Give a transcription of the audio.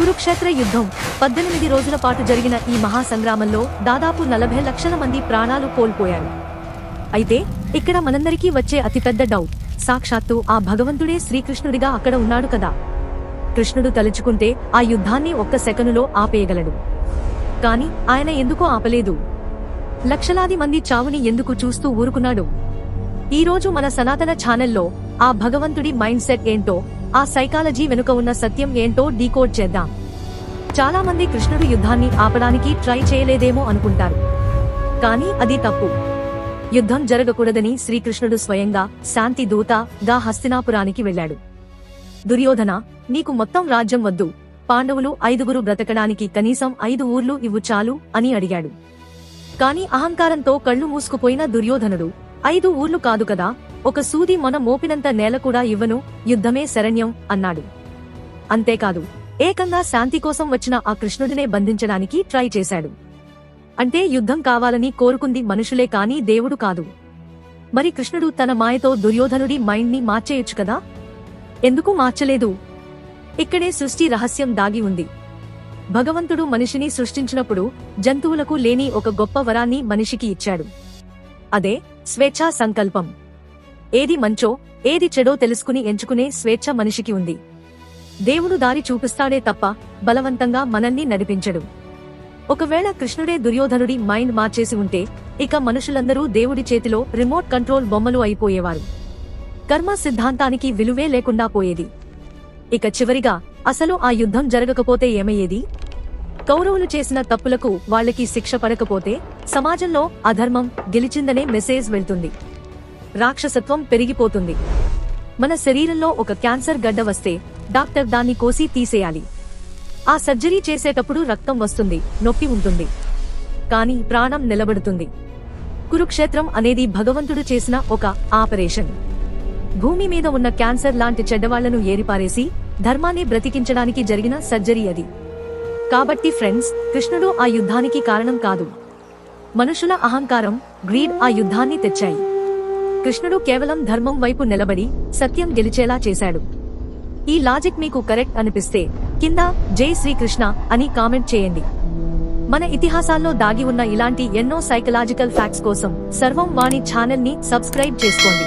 కురుక్షేత్ర యుద్ధం 18 రోజుల పాటు జరిగిన ఈ మహాసంగ్రామంలో దాదాపు 40 లక్షల మంది ప్రాణాలు కోల్పోయారు. అయితే ఇక్కడ మనందరికీ వచ్చే అతిపెద్ద డౌట్, సాక్షాత్తు ఆ భగవంతుడే శ్రీకృష్ణుడిగా అక్కడ ఉన్నాడు కదా. కృష్ణుడు తలుచుకుంటే ఆ యుద్ధాన్ని ఒక్క సెకనులో ఆపేయగలడు. కాని ఆయన ఎందుకో ఆపలేదు? లక్షలాది మంది చావుని ఎందుకు చూస్తూ ఊరుకున్నాడు? ఈరోజు మన సనాతన ఛానల్లో ఆ భగవంతుడి మైండ్ సెట్ ఏంటో, ఆ సైకాలజీ వెనుక ఉన్న సత్యం ఏంటో డీకోడ్ చేద్దాం. చాలా మంది కృష్ణుడు యుద్ధాన్ని ఆపడానికి ట్రై చేయలేదేమో అనుకుంటారు. కానీ అది తప్పు. యుద్ధం జరగకూడదని శ్రీకృష్ణుడు స్వయంగా శాంతి దూతగా హస్తినాపురానికి వెళ్లాడు. దుర్యోధన, నీకు మొత్తం రాజ్యం వద్దు, పాండవులు 5 బ్రతకడానికి కనీసం 5 ఊర్లు ఇవ్వు చాలు అని అడిగాడు. కాని అహంకారంతో కళ్ళు మూసుకుపోయిన దుర్యోధనుడు 5 ఊర్లు కాదు కదా, ఒక సూది మొన మోపినంత నేల కూడా ఇవ్వను, యుద్ధమే శరణ్యం అన్నాడు. అంతేకాదు, ఏకంగా శాంతి కోసం వచ్చిన ఆ కృష్ణుడినే బంధించడానికి ట్రై చేశాడు. అంటే యుద్ధం కావాలని కోరుకుంది మనుషులే కాని దేవుడు కాదు. మరి కృష్ణుడు తన మాయతో దుర్యోధనుడి మైండ్ ని మార్చేయొచ్చు కదా, ఎందుకు మార్చలేదు? ఇక్కడే సృష్టి రహస్యం దాగి ఉంది. భగవంతుడు మనిషిని సృష్టించినప్పుడు జంతువులకు లేని ఒక గొప్ప వరాన్ని మనిషికి ఇచ్చాడు. అదే స్వేచ్ఛా సంకల్పం. ఏది మంచో ఏది చెడో తెలుసుకుని ఎంచుకునే స్వేచ్ఛ మనిషికి ఉంది. దేవుడు దారి చూపిస్తాడే తప్ప బలవంతంగా మనల్ని నడిపించడు. ఒకవేళ కృష్ణుడే దుర్యోధనుడి మైండ్ మార్చేసి ఉంటే ఇక మనుషులందరూ దేవుడి చేతిలో రిమోట్ కంట్రోల్ బొమ్మలు అయిపోయేవారు. కర్మ సిద్ధాంతానికి విలువే లేకుండా పోయేది. ఇక చివరిగా అసలు ఆ యుద్ధం జరగకపోతే ఏమయ్యేది? కౌరవులు చేసిన తప్పులకు వాళ్లకి శిక్ష పడకపోతే సమాజంలో అధర్మం గెలిచిందనే మెసేజ్ వెళ్తుంది. రాక్షసత్వం పెరిగిపోతుంది. మన శరీరంలో ఒక క్యాన్సర్ గడ్డ వస్తే డాక్టర్ దాన్ని కోసి తీసేయాలి. ఆ సర్జరీ చేసేటప్పుడు రక్తం వస్తుంది, నొప్పి ఉంటుంది, కాని ప్రాణం నిలబడుతుంది. కురుక్షేత్రం అనేది భగవంతుడు చేసిన ఒక ఆపరేషన్. భూమి మీద ఉన్న క్యాన్సర్ లాంటి చెడ్డవాళ్లను ఏరిపారేసి ధర్మాన్ని బ్రతికించడానికి జరిగిన సర్జరీ అది. కాబట్టి ఫ్రెండ్స్, కృష్ణుడు ఆ యుద్ధానికి కారణం కాదు. మనుషుల అహంకారం, గ్రీడ్ ఆ యుద్ధాన్ని తెచ్చాయి. కృష్ణుడు కేవలం ధర్మం వైపు నిలబడి సత్యం గెలిచేలా చేశాడు. ఈ లాజిక్ మీకు కరెక్ట్ అనిపిస్తే కింద జై శ్రీకృష్ణ అని కామెంట్ చేయండి. మన ఇతిహాసాల్లో దాగి ఉన్న ఇలాంటి ఎన్నో సైకలాజికల్ ఫ్యాక్ట్స్ కోసం సర్వం వాణి ఛానల్ ని సబ్స్క్రైబ్ చేసుకోండి.